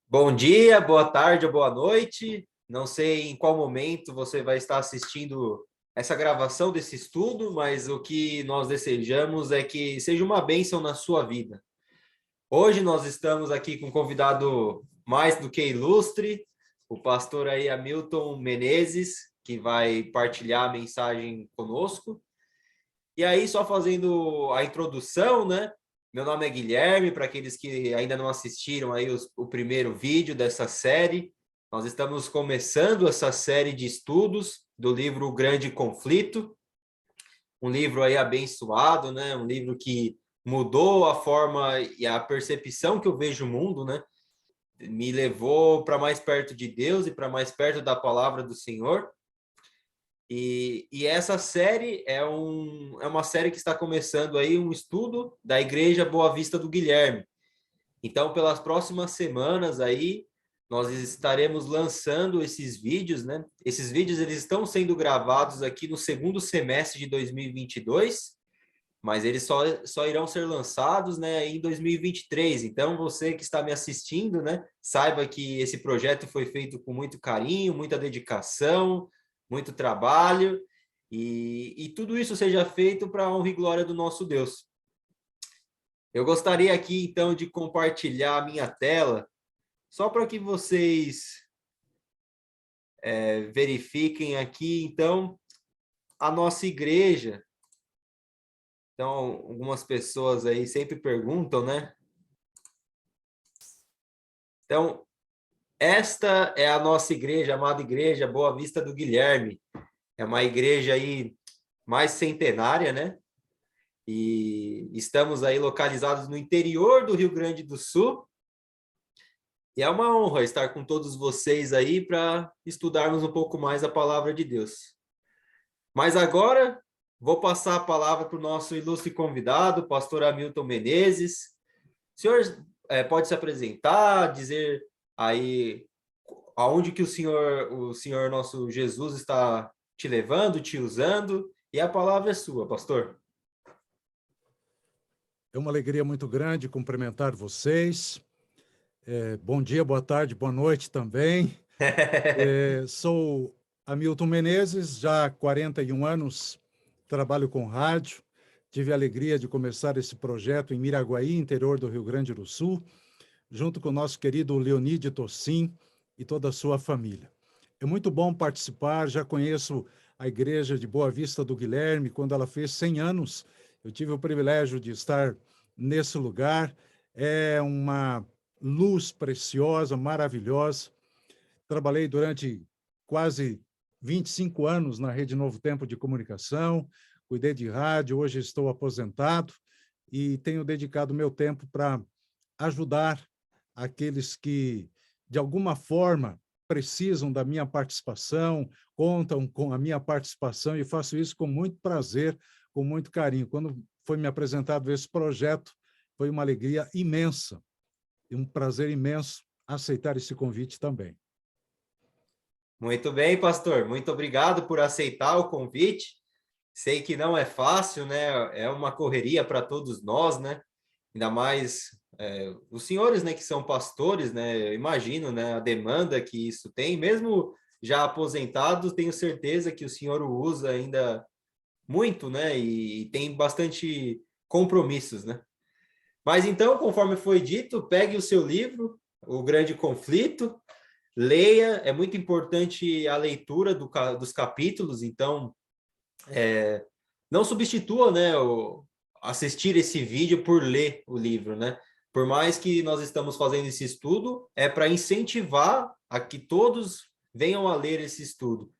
Bom dia, boa tarde ou boa noite. Não sei em qual momento você vai estar assistindo essa gravação desse estudo, mas o que nós desejamos é que seja uma bênção na sua vida. Hoje nós estamos aqui com um convidado mais do que ilustre, o pastor aí Hamilton Menezes, que vai partilhar a mensagem conosco. E aí, só fazendo a introdução, né? Meu nome é Guilherme, para aqueles que ainda não assistiram aí o primeiro vídeo dessa série. Nós estamos começando essa série de estudos do livro O Grande Conflito, um livro aí abençoado, né? Um livro que mudou a forma e a percepção que eu vejo o mundo, né? Me levou para mais perto de Deus e para mais perto da palavra do Senhor. E essa série é uma série que está começando aí um estudo da Igreja Boa Vista do Guilherme. Então, pelas próximas semanas aí, nós estaremos lançando esses vídeos, né? Esses vídeos eles estão sendo gravados aqui no segundo semestre de 2022, mas eles só irão ser lançados, né, em 2023. Então, você que está me assistindo, né, saiba que esse projeto foi feito com muito carinho, muita dedicação, muito trabalho, e tudo isso seja feito para a honra e glória do nosso Deus. Eu gostaria aqui, então, de compartilhar a minha tela, só para que vocês verifiquem aqui, então, a nossa igreja. Então, algumas pessoas aí sempre perguntam, né? Então, esta é a nossa igreja, a amada igreja Boa Vista do Guilherme. É uma igreja aí mais centenária, né? E estamos aí localizados no interior do Rio Grande do Sul. E é uma honra estar com todos vocês aí para estudarmos um pouco mais a palavra de Deus. Mas agora vou passar a palavra para o nosso ilustre convidado, o pastor Hamilton Menezes. O senhor pode se apresentar, dizer aí aonde que o Senhor nosso Jesus está te levando, te usando, e a palavra é sua, pastor. É uma alegria muito grande cumprimentar vocês. Bom dia, boa tarde, boa noite também. Sou Hamilton Menezes, já há 41 anos trabalho com rádio. Tive a alegria de começar esse projeto em Miraguaí, interior do Rio Grande do Sul, junto com o nosso querido Leonide Tossin e toda a sua família. É muito bom participar, já conheço a Igreja de Boa Vista do Guilherme, quando ela fez 100 anos. Eu tive o privilégio de estar nesse lugar. É uma luz preciosa, maravilhosa. Trabalhei durante quase 25 anos na Rede Novo Tempo de Comunicação, cuidei de rádio, hoje estou aposentado e tenho dedicado meu tempo para ajudar aqueles que, de alguma forma, precisam da minha participação, contam com a minha participação e faço isso com muito prazer, com muito carinho. Quando foi me apresentado esse projeto, foi uma alegria imensa e um prazer imenso aceitar esse convite também. Muito bem, pastor. Muito obrigado por aceitar o convite. Sei que não é fácil, né? É uma correria para todos nós, né? Ainda mais os senhores, né, que são pastores, né? Eu imagino, né, a demanda que isso tem. Mesmo já aposentado, tenho certeza que o senhor o usa ainda muito, né? E tem bastante compromissos, né? Mas então, conforme foi dito, pegue o seu livro, O Grande Conflito, leia. É muito importante a leitura dos capítulos, então não substitua, né, assistir esse vídeo por ler o livro, né? Por mais que nós estamos fazendo esse estudo, é para incentivar a que todos venham a ler esse estudo,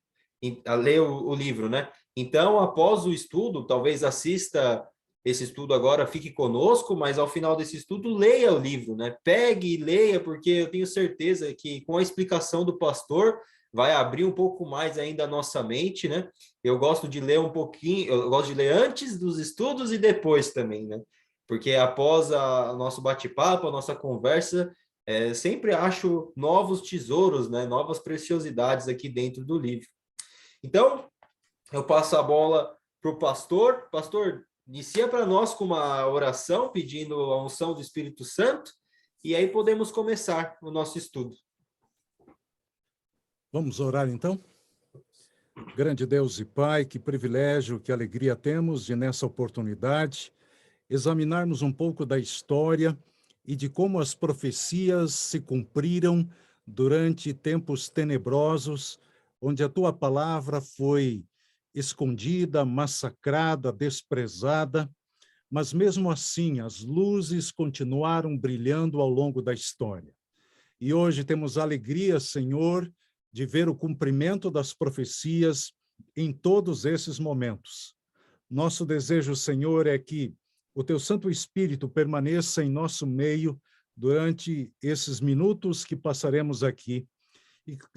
a ler o livro, né? Então, após o estudo, talvez assista esse estudo agora, fique conosco, mas ao final desse estudo, leia o livro, né? Pegue e leia, porque eu tenho certeza que com a explicação do pastor, vai abrir um pouco mais ainda a nossa mente, né? Eu gosto de ler um pouquinho, eu gosto de ler antes dos estudos e depois também, né? Porque após o nosso bate-papo, a nossa conversa, sempre acho novos tesouros, né? Novas preciosidades aqui dentro do livro. Então, eu passo a bola para o pastor. Pastor, inicia para nós com uma oração pedindo a unção do Espírito Santo e aí podemos começar o nosso estudo. Vamos orar, então? Grande Deus e Pai, que privilégio, que alegria temos de, nessa oportunidade, examinarmos um pouco da história e de como as profecias se cumpriram durante tempos tenebrosos, onde a Tua palavra foi escondida, massacrada, desprezada, mas mesmo assim as luzes continuaram brilhando ao longo da história. E hoje temos a alegria, Senhor, de ver o cumprimento das profecias em todos esses momentos. Nosso desejo, Senhor, é que o Teu Santo Espírito permaneça em nosso meio durante esses minutos que passaremos aqui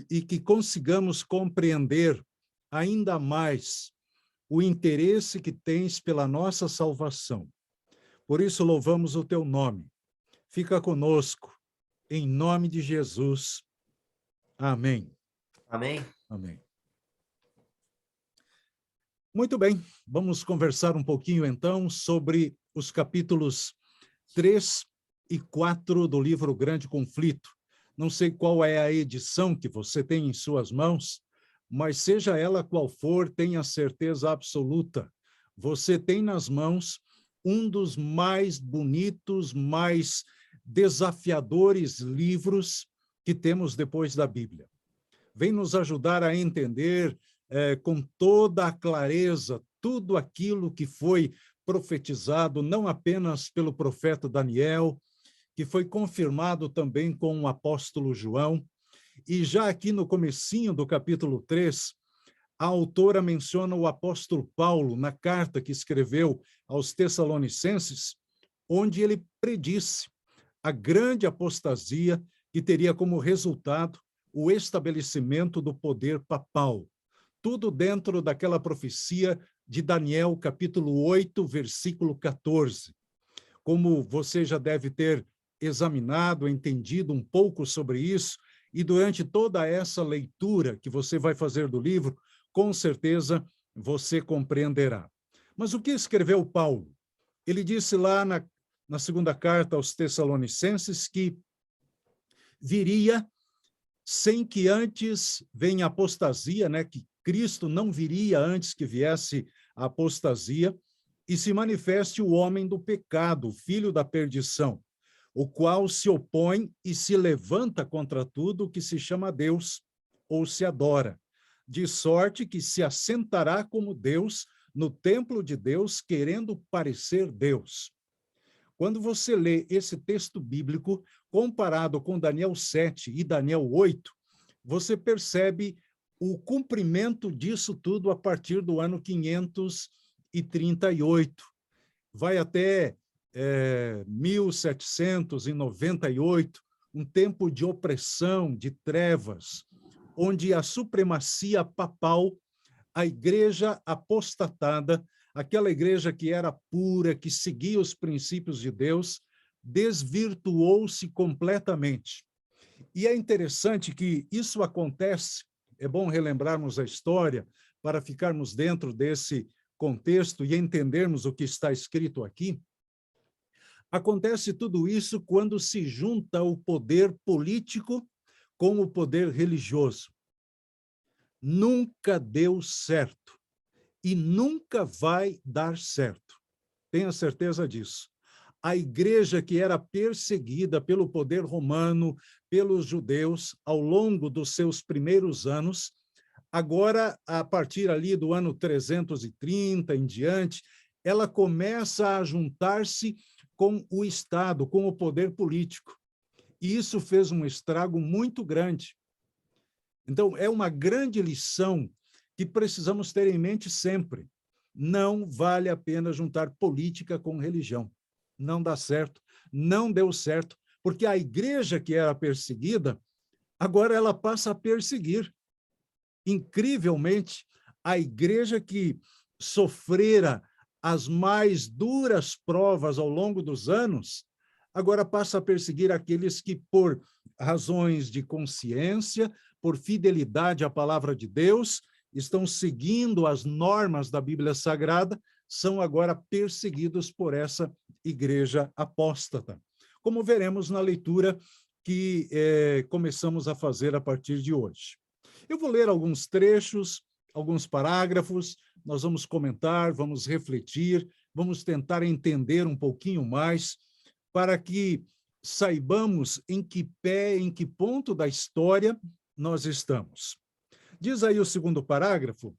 e que consigamos compreender ainda mais o interesse que tens pela nossa salvação. Por isso, louvamos o Teu nome. Fica conosco, em nome de Jesus. Amém. Amém? Amém. Muito bem, vamos conversar um pouquinho, então, sobre os capítulos 3 e 4 do livro Grande Conflito. Não sei qual é a edição que você tem em suas mãos, mas seja ela qual for, tenha certeza absoluta, você tem nas mãos um dos mais bonitos, mais desafiadores livros que temos depois da Bíblia. Vem nos ajudar a entender com toda a clareza tudo aquilo que foi profetizado, não apenas pelo profeta Daniel, que foi confirmado também com o apóstolo João. E já aqui no comecinho do capítulo 3, a autora menciona o apóstolo Paulo na carta que escreveu aos Tessalonicenses, onde ele predisse a grande apostasia que teria como resultado o estabelecimento do poder papal. Tudo dentro daquela profecia de Daniel, capítulo 8, versículo 14. Como você já deve ter examinado, entendido um pouco sobre isso, e durante toda essa leitura que você vai fazer do livro, com certeza você compreenderá. Mas o que escreveu Paulo? Ele disse lá na segunda carta aos Tessalonicenses que viria sem que antes venha a apostasia, né? Que Cristo não viria antes que viesse a apostasia, e se manifeste o homem do pecado, o filho da perdição, o qual se opõe e se levanta contra tudo o que se chama Deus ou se adora, de sorte que se assentará como Deus no templo de Deus, querendo parecer Deus. Quando você lê esse texto bíblico, comparado com Daniel 7 e Daniel 8, você percebe o cumprimento disso tudo a partir do ano 538. Vai até 1798, um tempo de opressão, de trevas, onde a supremacia papal, a igreja apostatada, aquela igreja que era pura, que seguia os princípios de Deus, desvirtuou-se completamente. E é interessante que isso acontece, é bom relembrarmos a história para ficarmos dentro desse contexto e entendermos o que está escrito aqui. Acontece tudo isso quando se junta o poder político com o poder religioso. Nunca deu certo e nunca vai dar certo. Tenha certeza disso. A igreja que era perseguida pelo poder romano, pelos judeus, ao longo dos seus primeiros anos, agora, a partir ali do ano 330 em diante, ela começa a juntar-se com o Estado, com o poder político. E isso fez um estrago muito grande. Então, é uma grande lição que precisamos ter em mente sempre. Não vale a pena juntar política com religião. Não dá certo, não deu certo, porque a igreja que era perseguida, agora ela passa a perseguir. Incrivelmente, a igreja que sofrera as mais duras provas ao longo dos anos, agora passa a perseguir aqueles que, por razões de consciência, por fidelidade à palavra de Deus, estão seguindo as normas da Bíblia Sagrada, são agora perseguidos por essa igreja apóstata. como veremos na leitura que começamos a fazer a partir de hoje. Eu vou ler alguns trechos, alguns parágrafos, nós vamos comentar, vamos refletir, vamos tentar entender um pouquinho mais, para que saibamos em que pé, em que ponto da história nós estamos. Diz aí o segundo parágrafo,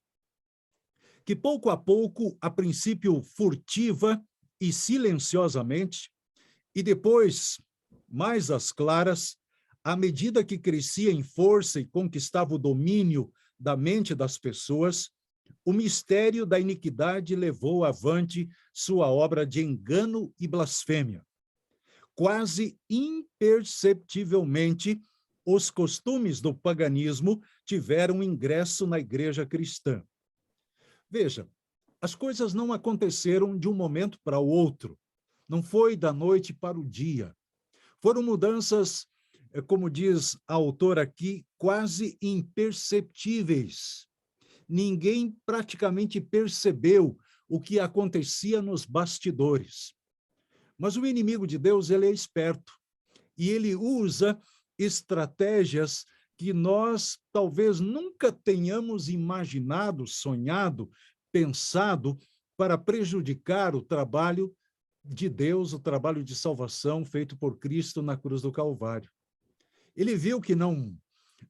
que pouco a pouco, a princípio furtiva e silenciosamente, e depois, mais às claras, à medida que crescia em força e conquistava o domínio da mente das pessoas, o mistério da iniquidade levou avante sua obra de engano e blasfêmia. Quase imperceptivelmente, os costumes do paganismo tiveram ingresso na igreja cristã. Veja, as coisas não aconteceram de um momento para o outro, não foi da noite para o dia. Foram mudanças, como diz a autora aqui, quase imperceptíveis. Ninguém praticamente percebeu o que acontecia nos bastidores. Mas o inimigo de Deus, ele é esperto, e ele usa estratégias que nós talvez nunca tenhamos imaginado, sonhado, pensado, para prejudicar o trabalho de Deus, o trabalho de salvação feito por Cristo na cruz do Calvário. Ele viu que não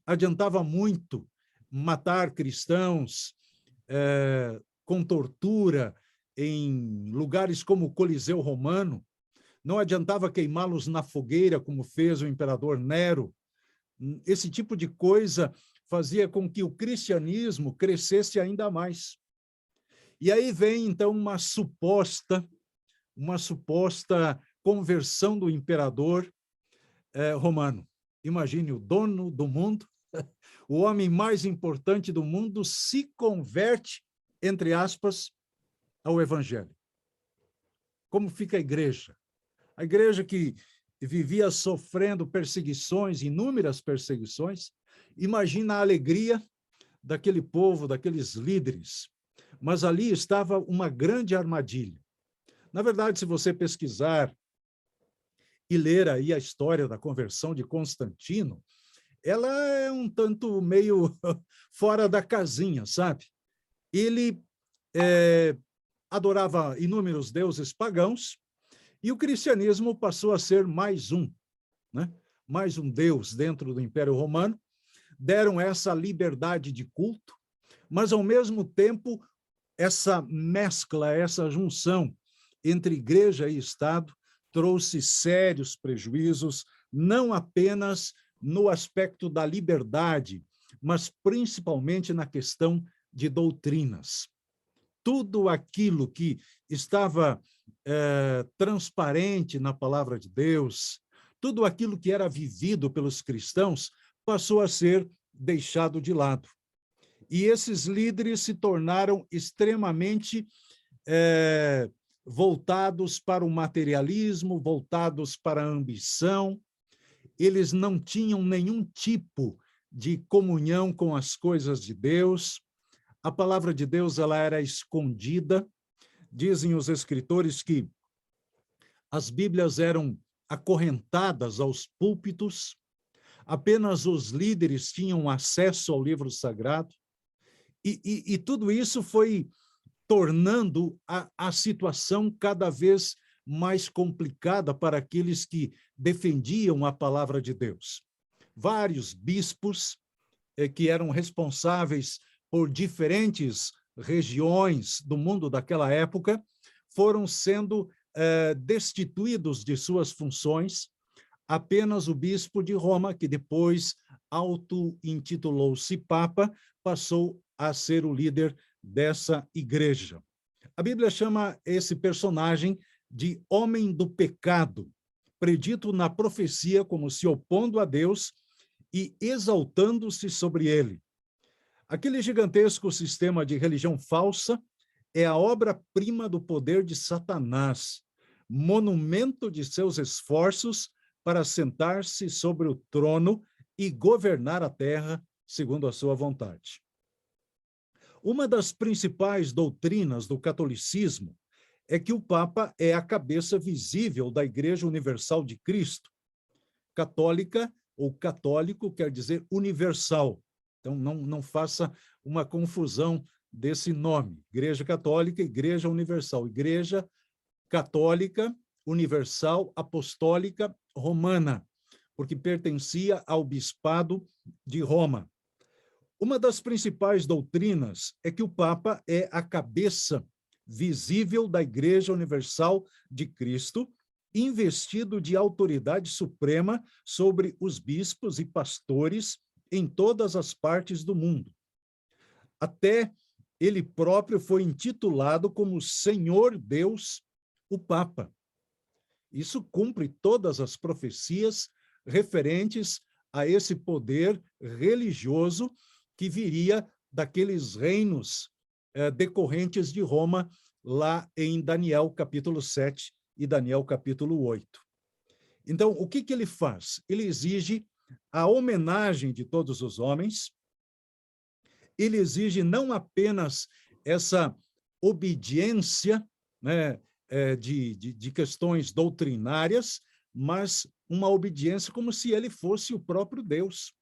adiantava muito matar cristãos com tortura em lugares como o Coliseu Romano, não adiantava queimá-los na fogueira, como fez o imperador Nero. Esse tipo de coisa fazia com que o cristianismo crescesse ainda mais. E aí vem, então, uma suposta conversão do imperador romano. Imagine, o dono do mundo, o homem mais importante do mundo, se converte, entre aspas, ao evangelho. Como fica a igreja? A igreja que vivia sofrendo perseguições, inúmeras perseguições, imagina a alegria daquele povo, daqueles líderes. Mas ali estava uma grande armadilha. Na verdade, se você pesquisar e ler aí a história da conversão de Constantino, ela é um tanto meio fora da casinha, sabe? Ele adorava inúmeros deuses pagãos, e o cristianismo passou a ser mais um, né? Mais um deus dentro do Império Romano. Deram essa liberdade de culto, mas, ao mesmo tempo, essa mescla, essa junção entre igreja e Estado trouxe sérios prejuízos, não apenas no aspecto da liberdade, mas principalmente na questão de doutrinas. Tudo aquilo que estava transparente na palavra de Deus, tudo aquilo que era vivido pelos cristãos, passou a ser deixado de lado. E esses líderes se tornaram extremamente voltados para o materialismo, voltados para a ambição. Eles não tinham nenhum tipo de comunhão com as coisas de Deus. A palavra de Deus, ela era escondida. Dizem os escritores que as Bíblias eram acorrentadas aos púlpitos, apenas os líderes tinham acesso ao livro sagrado, e tudo isso foi tornando a situação cada vez mais complicada para aqueles que defendiam a palavra de Deus. Vários bispos que eram responsáveis por diferentes regiões do mundo daquela época foram sendo destituídos de suas funções. Apenas o bispo de Roma, que depois auto-intitulou-se Papa, passou a ser o líder dessa igreja. A Bíblia chama esse personagem de homem do pecado, predito na profecia como se opondo a Deus e exaltando-se sobre ele. Aquele gigantesco sistema de religião falsa é a obra-prima do poder de Satanás, monumento de seus esforços para sentar-se sobre o trono e governar a terra segundo a sua vontade. Uma das principais doutrinas do catolicismo é que o Papa é a cabeça visível da Igreja Universal de Cristo. Católica ou católico quer dizer universal. Então, não faça uma confusão desse nome. Igreja Católica, Igreja Universal. Igreja Católica, Universal, Apostólica, Romana, porque pertencia ao Bispado de Roma. Uma das principais doutrinas é que o Papa é a cabeça visível da Igreja Universal de Cristo, investido de autoridade suprema sobre os bispos e pastores em todas as partes do mundo. Até ele próprio foi intitulado como Senhor Deus, o Papa. Isso cumpre todas as profecias referentes a esse poder religioso que viria daqueles reinos decorrentes de Roma, lá em Daniel capítulo 7 e Daniel capítulo 8. Então, o que ele faz? Ele exige a homenagem de todos os homens, ele exige não apenas essa obediência, né, de questões doutrinárias, mas uma obediência como se ele fosse o próprio Deus.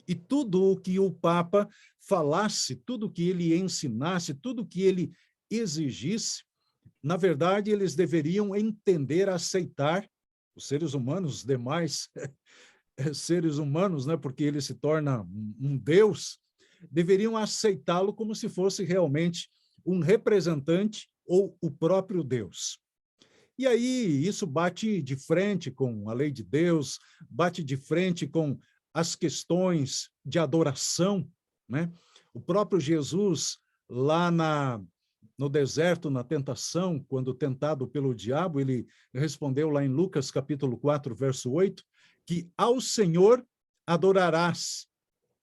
E tudo o que o Papa falasse, tudo o que ele ensinasse, tudo o que ele exigisse, na verdade, eles deveriam entender, aceitar, os seres humanos, os demais seres humanos, né, porque ele se torna um Deus, deveriam aceitá-lo como se fosse realmente um representante ou o próprio Deus. E aí isso bate de frente com a lei de Deus, bate de frente com as questões de adoração, né? O próprio Jesus, lá no deserto, na tentação, quando tentado pelo diabo, ele respondeu lá em Lucas capítulo 4, verso 8, que ao Senhor adorarás,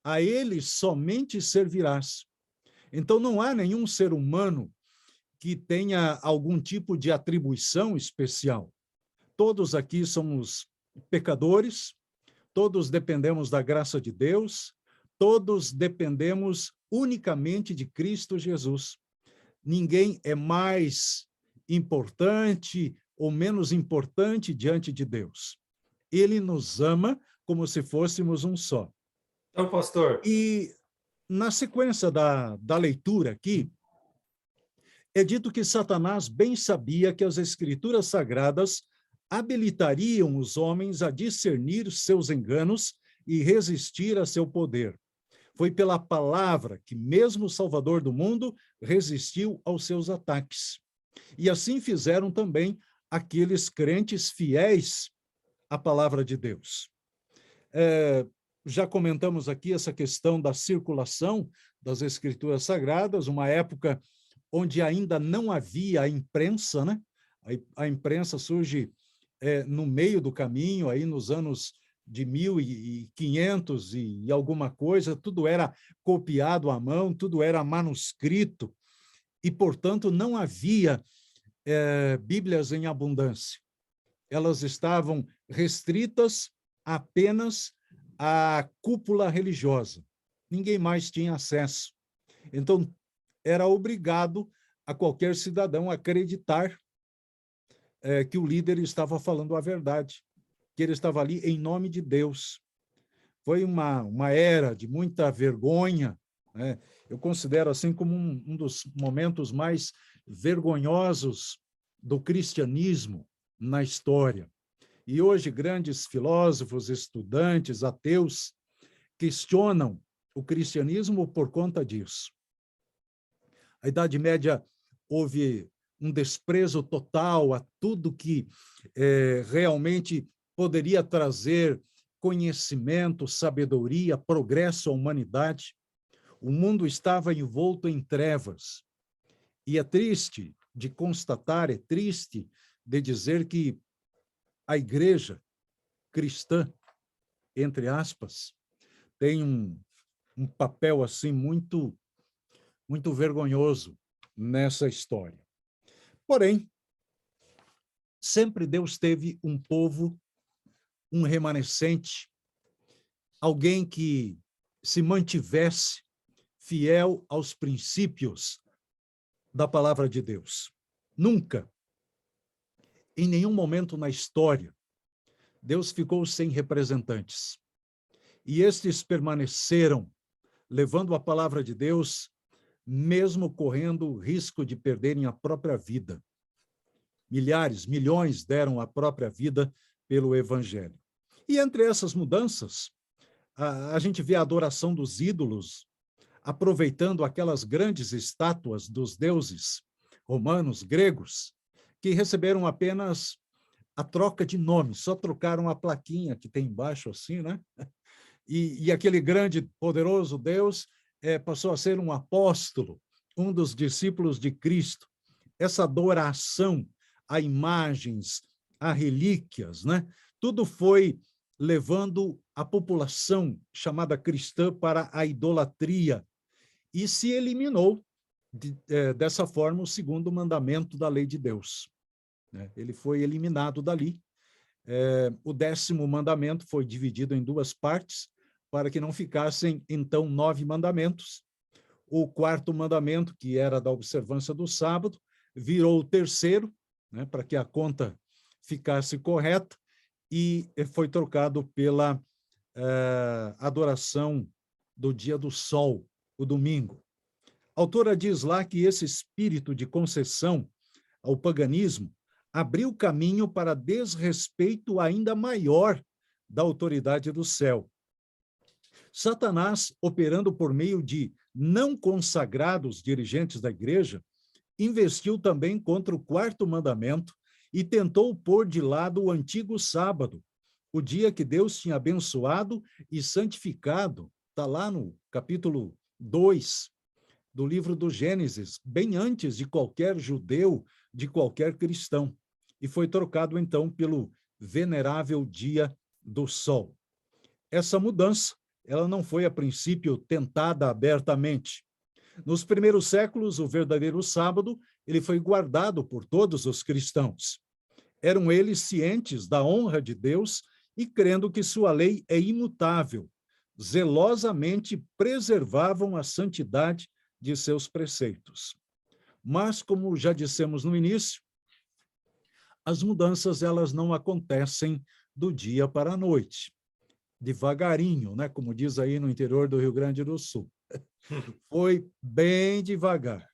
a ele somente servirás. Então não há nenhum ser humano que tenha algum tipo de atribuição especial. Todos aqui somos pecadores, todos dependemos da graça de Deus, todos dependemos unicamente de Cristo Jesus. Ninguém é mais importante ou menos importante diante de Deus. Ele nos ama como se fôssemos um só. Então, pastor. E na sequência da leitura aqui, é dito que Satanás bem sabia que as Escrituras Sagradas habilitariam os homens a discernir seus enganos e resistir a seu poder. Foi pela palavra que mesmo o Salvador do mundo resistiu aos seus ataques. E assim fizeram também aqueles crentes fiéis à palavra de Deus. Já comentamos aqui essa questão da circulação das Escrituras Sagradas, uma época onde ainda não havia a imprensa, né? A imprensa surge no meio do caminho, aí nos anos de 1500 e alguma coisa, tudo era copiado à mão, tudo era manuscrito, e, portanto, não havia Bíblias em abundância. Elas estavam restritas apenas à cúpula religiosa. Ninguém mais tinha acesso. Então, era obrigado a qualquer cidadão acreditar que o líder estava falando a verdade, que ele estava ali em nome de Deus. Foi uma era de muita vergonha, né? Eu considero assim como um dos momentos mais vergonhosos do cristianismo na história. E hoje grandes filósofos, estudantes, ateus, questionam o cristianismo por conta disso. A Idade Média houve um desprezo total a tudo que realmente poderia trazer conhecimento, sabedoria, progresso à humanidade. O mundo estava envolto em trevas. E é triste de constatar, é triste de dizer que a igreja cristã, entre aspas, tem um papel assim muito vergonhoso nessa história. Porém, sempre Deus teve um povo, um remanescente, alguém que se mantivesse fiel aos princípios da palavra de Deus. Nunca em nenhum momento na história, Deus ficou sem representantes. E estes permaneceram, levando a palavra de Deus, mesmo correndo o risco de perderem a própria vida. Milhares, milhões deram a própria vida pelo evangelho. E entre essas mudanças, a gente vê a adoração dos ídolos, aproveitando aquelas grandes estátuas dos deuses romanos, gregos, que receberam apenas a troca de nome, só trocaram a plaquinha que tem embaixo assim, né? E aquele grande, poderoso Deus passou a ser um apóstolo, um dos discípulos de Cristo. Essa adoração a imagens, a relíquias, né? Tudo foi levando a população chamada cristã para a idolatria e se eliminou dessa forma o segundo mandamento da lei de Deus. Ele foi eliminado dali. O 10º mandamento foi dividido em 2 partes, para que não ficassem, então, 9 mandamentos. O 4º mandamento, que era da observância do sábado, virou o 3º, né, para que a conta ficasse correta, e foi trocado pela adoração do dia do sol, o domingo. A autora diz lá que esse espírito de concessão ao paganismo abriu caminho para desrespeito ainda maior da autoridade do céu. Satanás, operando por meio de não consagrados dirigentes da igreja, investiu também contra o 4º mandamento e tentou pôr de lado o antigo sábado, o dia que Deus tinha abençoado e santificado. Está lá no capítulo 2 do livro do Gênesis, bem antes de qualquer judeu, de qualquer cristão. E foi trocado, então, pelo venerável dia do sol. Essa mudança, ela não foi, a princípio, tentada abertamente. Nos primeiros séculos, o verdadeiro sábado, ele foi guardado por todos os cristãos. Eram eles cientes da honra de Deus e crendo que sua lei é imutável, zelosamente preservavam a santidade de seus preceitos. Mas, como já dissemos no início, as mudanças elas não acontecem do dia para a noite, devagarinho, né? Como diz aí no interior do Rio Grande do Sul. Foi bem devagar.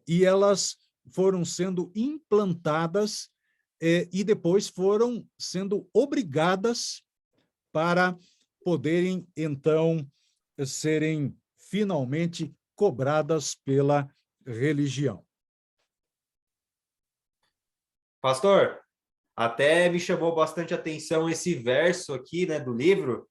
E elas foram sendo implantadas e depois foram sendo obrigadas para poderem, então, serem finalmente cobradas pela religião. Pastor, até me chamou bastante atenção esse verso aqui, né, do livro,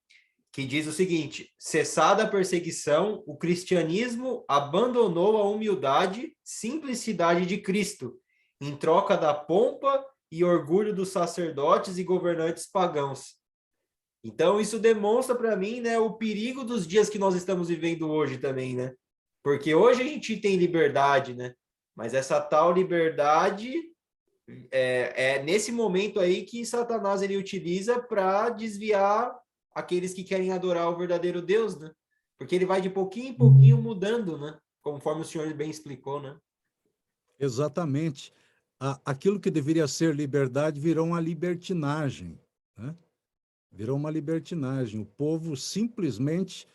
que diz o seguinte: cessada a perseguição, o cristianismo abandonou a humildade, simplicidade de Cristo, em troca da pompa e orgulho dos sacerdotes e governantes pagãos. Então, isso demonstra para mim, né, o perigo dos dias que nós estamos vivendo hoje também, né? Porque hoje a gente tem liberdade, né? Mas essa tal liberdade é nesse momento aí que Satanás ele utiliza para desviar aqueles que querem adorar o verdadeiro Deus, né? Porque ele vai de pouquinho em pouquinho mudando, né? Conforme o senhor bem explicou, né? Exatamente. Aquilo que deveria ser liberdade virou uma libertinagem, né? Virou uma libertinagem. O povo simplesmente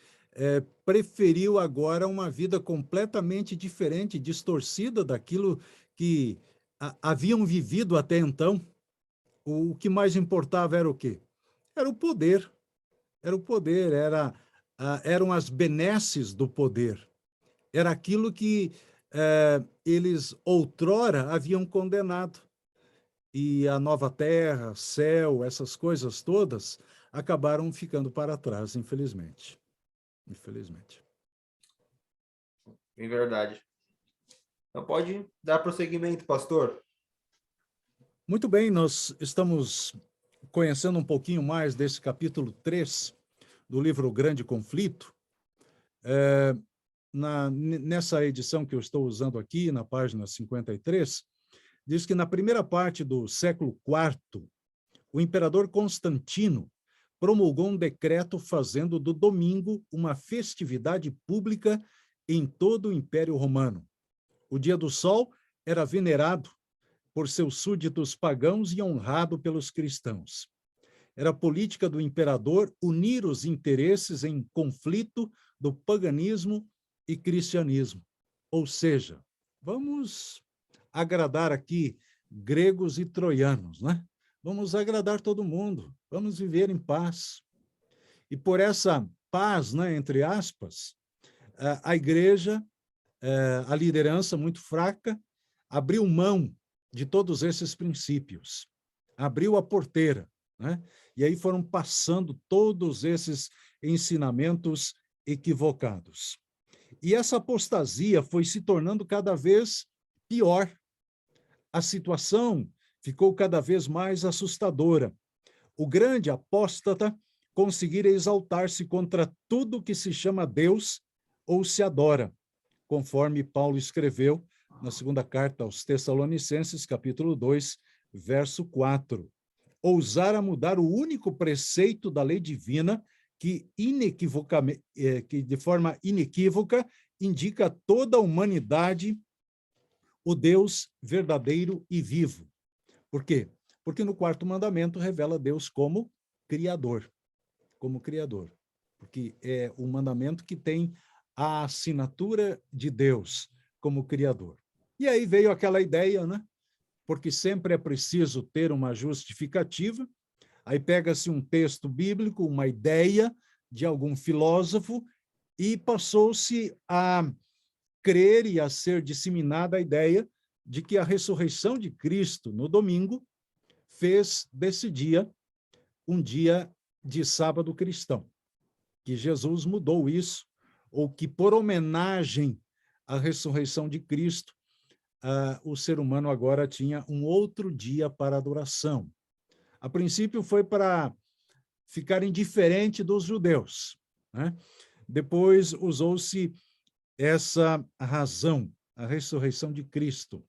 preferiu agora uma vida completamente diferente, distorcida daquilo que haviam vivido até então. O que mais importava era o quê? Era o poder. Era o poder, eram as benesses do poder. Era aquilo que eles outrora haviam condenado. E a nova terra, céu, essas coisas todas acabaram ficando para trás, infelizmente. Infelizmente. Em verdade. Então pode dar prosseguimento, pastor. Muito bem, nós estamos conhecendo um pouquinho mais desse capítulo 3 do livro O Grande Conflito. Nessa edição que eu estou usando aqui, na página 53, diz que na primeira parte do século IV, o imperador Constantino promulgou um decreto fazendo do domingo uma festividade pública em todo o Império Romano. O dia do sol era venerado por seus súditos pagãos e honrado pelos cristãos. Era a política do imperador unir os interesses em conflito do paganismo e cristianismo. Ou seja, vamos agradar aqui gregos e troianos, né? Vamos agradar todo mundo, vamos viver em paz. E por essa paz, né, entre aspas, a igreja, a liderança muito fraca, abriu mão de todos esses princípios, abriu a porteira, né? E aí foram passando todos esses ensinamentos equivocados. E essa apostasia foi se tornando cada vez pior. A situação ficou cada vez mais assustadora. O grande apóstata conseguira exaltar-se contra tudo que se chama Deus ou se adora, conforme Paulo escreveu na segunda carta aos Tessalonicenses, capítulo 2, verso 4. Ousara mudar o único preceito da lei divina que de forma inequívoca indica a toda a humanidade o Deus verdadeiro e vivo. Por quê? Porque no quarto mandamento revela Deus como criador, porque é o mandamento que tem a assinatura de Deus como criador. E aí veio aquela ideia, né? Porque sempre é preciso ter uma justificativa. Aí pega-se um texto bíblico, uma ideia de algum filósofo, e passou-se a crer e a ser disseminada a ideia de que a ressurreição de Cristo no domingo fez desse dia um dia de sábado cristão, que Jesus mudou isso, ou que por homenagem à ressurreição de Cristo, o ser humano agora tinha um outro dia para adoração. A princípio foi para ficar indiferente dos judeus, né? Depois usou-se essa razão, a ressurreição de Cristo.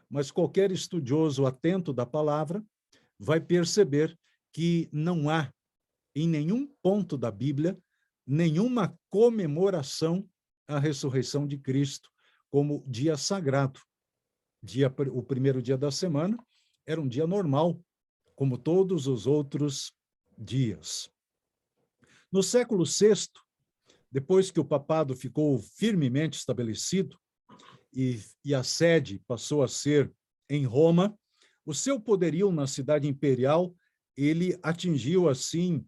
Mas qualquer estudioso atento da palavra vai perceber que não há, em nenhum ponto da Bíblia, nenhuma comemoração à ressurreição de Cristo como dia sagrado. O primeiro dia da semana era um dia normal, como todos os outros dias. No século VI, depois que o papado ficou firmemente estabelecido e a sede passou a ser em Roma, o seu poderio na cidade imperial, ele atingiu, assim,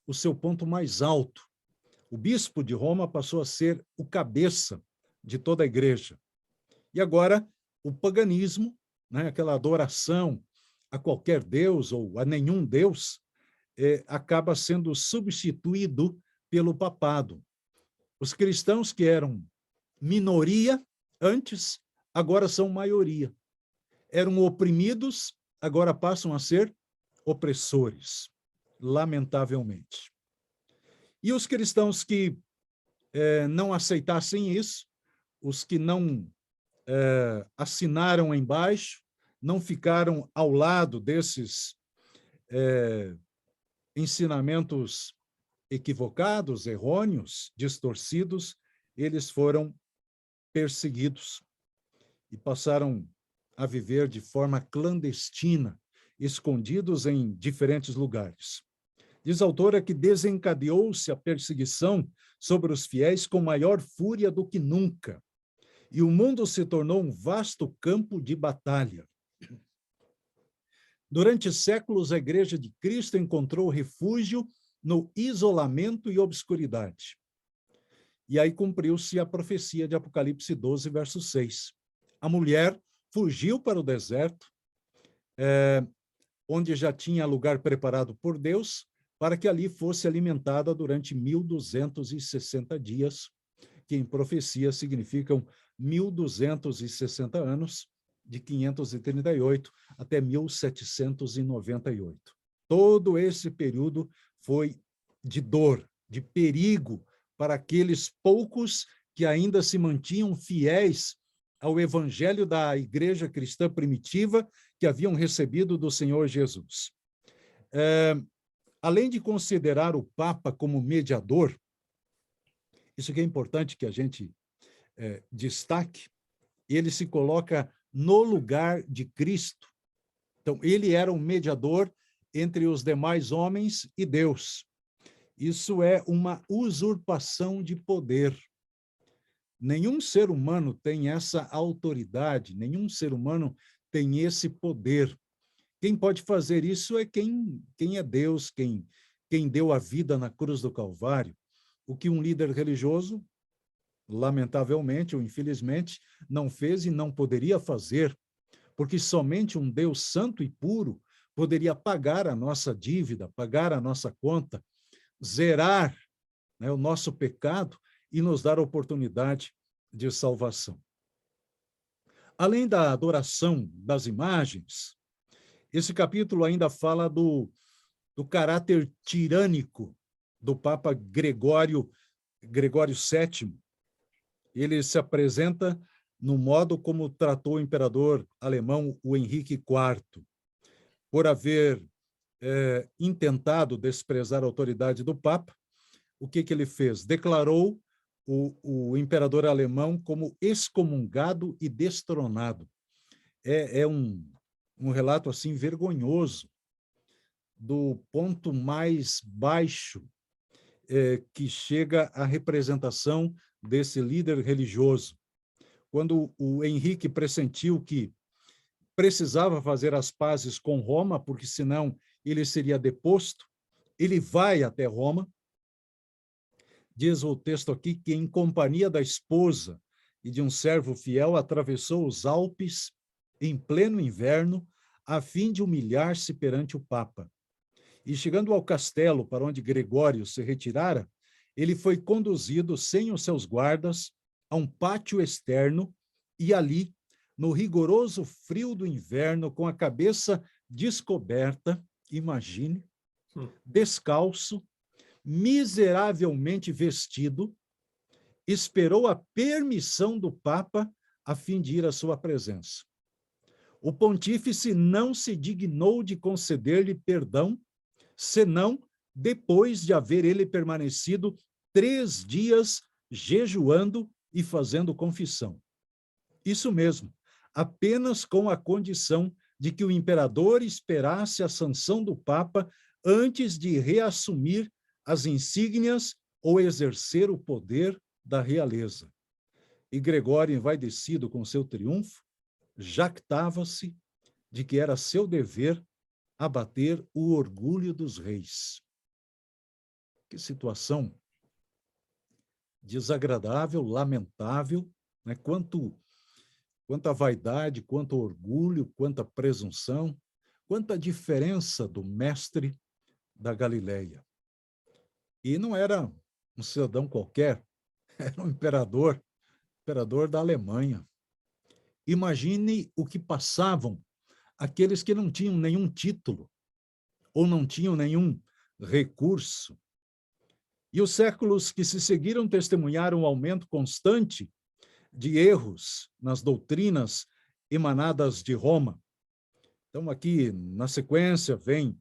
o seu ponto mais alto. O bispo de Roma passou a ser o cabeça de toda a igreja. E agora, o paganismo, né, aquela adoração a qualquer deus ou a nenhum deus, acaba sendo substituído pelo papado. Os cristãos que eram minoria antes, agora são maioria. Eram oprimidos, agora passam a ser opressores, lamentavelmente. E os cristãos que não aceitassem isso, os que não assinaram embaixo, não ficaram ao lado desses ensinamentos equivocados, errôneos, distorcidos, eles foram perseguidos e passaram a viver de forma clandestina, escondidos em diferentes lugares. Diz a autora que desencadeou-se a perseguição sobre os fiéis com maior fúria do que nunca, e o mundo se tornou um vasto campo de batalha. Durante séculos, a Igreja de Cristo encontrou refúgio no isolamento e obscuridade. E aí cumpriu-se a profecia de Apocalipse 12, verso 6. A mulher fugiu para o deserto, onde já tinha lugar preparado por Deus, para que ali fosse alimentada durante 1.260 dias, que em profecia significam 1.260 anos, de 538 até 1798. Todo esse período foi de dor, de perigo para aqueles poucos que ainda se mantinham fiéis ao evangelho da igreja cristã primitiva que haviam recebido do Senhor Jesus. Além de considerar o Papa como mediador, isso que é importante que a gente destaque, ele se coloca no lugar de Cristo. Então, ele era um mediador entre os demais homens e Deus. Isso é uma usurpação de poder. Nenhum ser humano tem essa autoridade, nenhum ser humano tem esse poder. Quem pode fazer isso é quem é Deus, quem deu a vida na cruz do Calvário. O que um líder religioso, lamentavelmente ou infelizmente, não fez e não poderia fazer, porque somente um Deus santo e puro poderia pagar a nossa dívida, pagar a nossa conta, zerar, né, o nosso pecado e nos dar a oportunidade de salvação. Além da adoração das imagens, esse capítulo ainda fala do caráter tirânico do Papa Gregório VII. Ele se apresenta no modo como tratou o imperador alemão, o Henrique IV, por haver intentado desprezar a autoridade do Papa. O que ele fez? Declarou o imperador alemão como excomungado e destronado. É um relato assim vergonhoso, do ponto mais baixo que chega a representação desse líder religioso. Quando o Henrique pressentiu que precisava fazer as pazes com Roma, porque senão ele seria deposto, ele vai até Roma. Diz o texto aqui que, em companhia da esposa e de um servo fiel, atravessou os Alpes em pleno inverno, a fim de humilhar-se perante o Papa. E, chegando ao castelo para onde Gregório se retirara, ele foi conduzido, sem os seus guardas, a um pátio externo, e ali, no rigoroso frio do inverno, com a cabeça descoberta, imagine, descalço, miseravelmente vestido, esperou a permissão do Papa a fim de ir à sua presença. O pontífice não se dignou de conceder-lhe perdão, senão depois de haver ele permanecido 3 dias jejuando e fazendo confissão. Isso mesmo, apenas com a condição de que o imperador esperasse a sanção do Papa antes de reassumir as insígnias ou exercer o poder da realeza. E Gregório, envaidecido com seu triunfo, jactava-se de que era seu dever abater o orgulho dos reis. Que situação desagradável, lamentável, né? Quanta vaidade, quanto orgulho, quanta presunção, quanta diferença do mestre da Galileia. E não era um cidadão qualquer, era um imperador da Alemanha. Imagine o que passavam aqueles que não tinham nenhum título ou não tinham nenhum recurso. E os séculos que se seguiram testemunharam um aumento constante de erros nas doutrinas emanadas de Roma. Então, aqui, na sequência, vem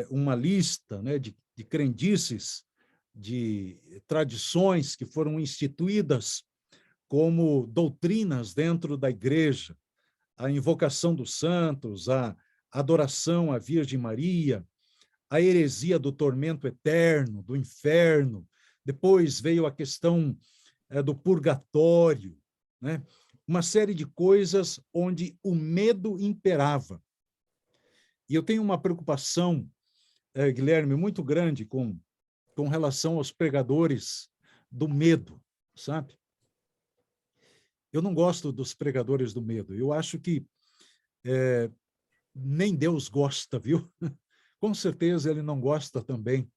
uma lista, né, de crendices, de tradições que foram instituídas como doutrinas dentro da igreja, a invocação dos santos, a adoração à Virgem Maria, a heresia do tormento eterno, do inferno, depois veio a questão do purgatório, né? Uma série de coisas onde o medo imperava. E eu tenho uma preocupação, Guilherme, muito grande com relação aos pregadores do medo, sabe? Eu não gosto dos pregadores do medo. Eu acho que nem Deus gosta, viu? Com certeza ele não gosta também.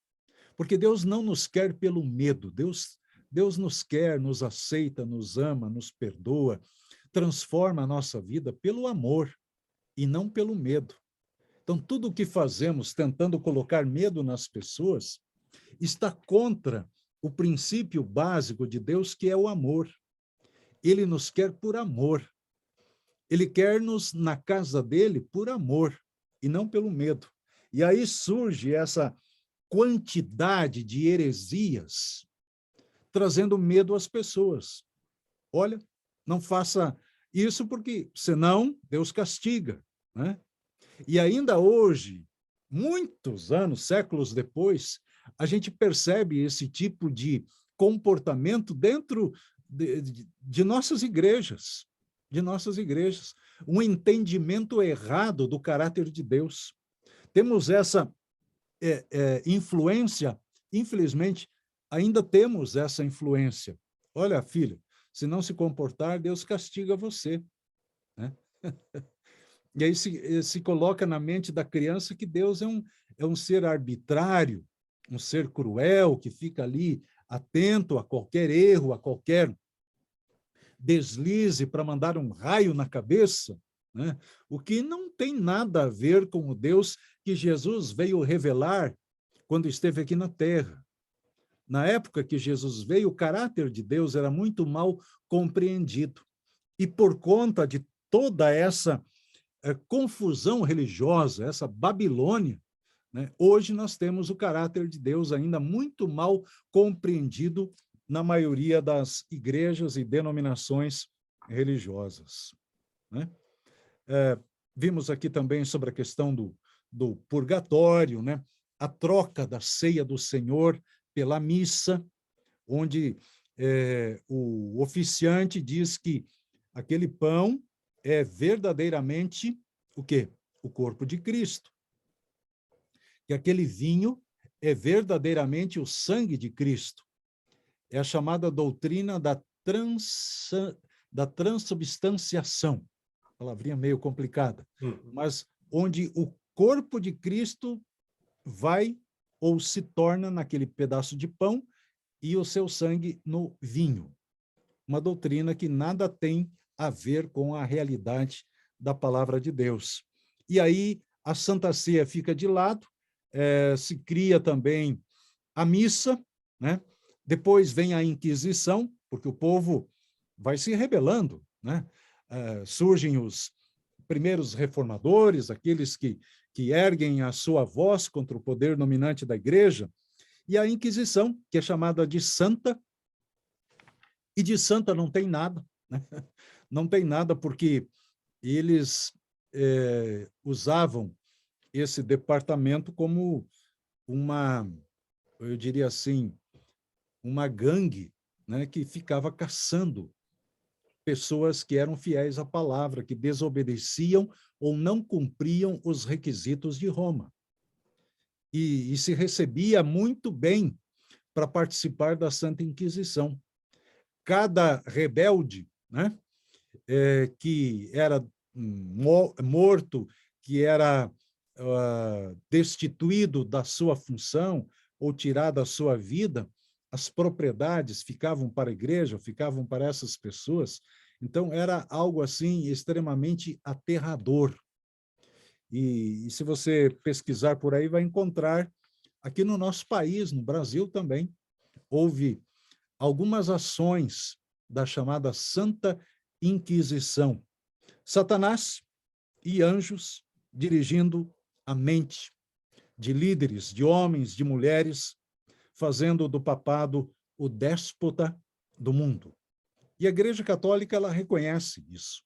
Porque Deus não nos quer pelo medo. Deus nos quer, nos aceita, nos ama, nos perdoa, transforma a nossa vida pelo amor e não pelo medo. Então, tudo o que fazemos tentando colocar medo nas pessoas está contra o princípio básico de Deus, que é o amor. Ele nos quer por amor. Ele quer-nos na casa dele por amor e não pelo medo. E aí surge essa quantidade de heresias trazendo medo às pessoas. Olha, não faça Isso porque, senão, Deus castiga, né? E ainda hoje, muitos anos, séculos depois, a gente percebe esse tipo de comportamento dentro de nossas igrejas, um entendimento errado do caráter de Deus. Temos essa influência, infelizmente, ainda temos essa influência. Olha, filho, se não se comportar, Deus castiga você, né? E aí se coloca na mente da criança que Deus é um ser arbitrário, um ser cruel, que fica ali atento a qualquer erro, a qualquer deslize para mandar um raio na cabeça, né? O que não tem nada a ver com o Deus que Jesus veio revelar quando esteve aqui na Terra. Na época que Jesus veio, o caráter de Deus era muito mal compreendido. E por conta de toda essa confusão religiosa, essa Babilônia, né, hoje nós temos o caráter de Deus ainda muito mal compreendido na maioria das igrejas e denominações religiosas, né? Vimos aqui também sobre a questão do purgatório, né? A troca da ceia do Senhor pela missa, onde o oficiante diz que aquele pão é verdadeiramente o quê? O corpo de Cristo. Que aquele vinho é verdadeiramente o sangue de Cristo. É a chamada doutrina da transubstanciação. Palavrinha meio complicada, mas onde o corpo de Cristo vai ou se torna naquele pedaço de pão e o seu sangue no vinho. Uma doutrina que nada tem a ver com a realidade da palavra de Deus. E aí a Santa Ceia fica de lado, se cria também a missa, né? Depois vem a Inquisição, porque o povo vai se rebelando, né? Surgem os primeiros reformadores, aqueles que erguem a sua voz contra o poder dominante da igreja, e a Inquisição, que é chamada de santa, e de santa não tem nada, né? Não tem nada porque eles usavam esse departamento como uma, eu diria assim, uma gangue, né, que ficava caçando pessoas que eram fiéis à palavra, que desobedeciam ou não cumpriam os requisitos de Roma. E se recebia muito bem para participar da Santa Inquisição. Cada rebelde, né, que era morto, que era destituído da sua função ou tirado a sua vida, as propriedades ficavam para a igreja, ficavam para essas pessoas. Então, era algo assim extremamente aterrador. E se você pesquisar por aí, vai encontrar, aqui no nosso país, no Brasil também, houve algumas ações da chamada Santa Inquisição. Satanás e anjos dirigindo a mente de líderes, de homens, de mulheres, fazendo do papado o déspota do mundo. E a Igreja Católica, ela reconhece isso.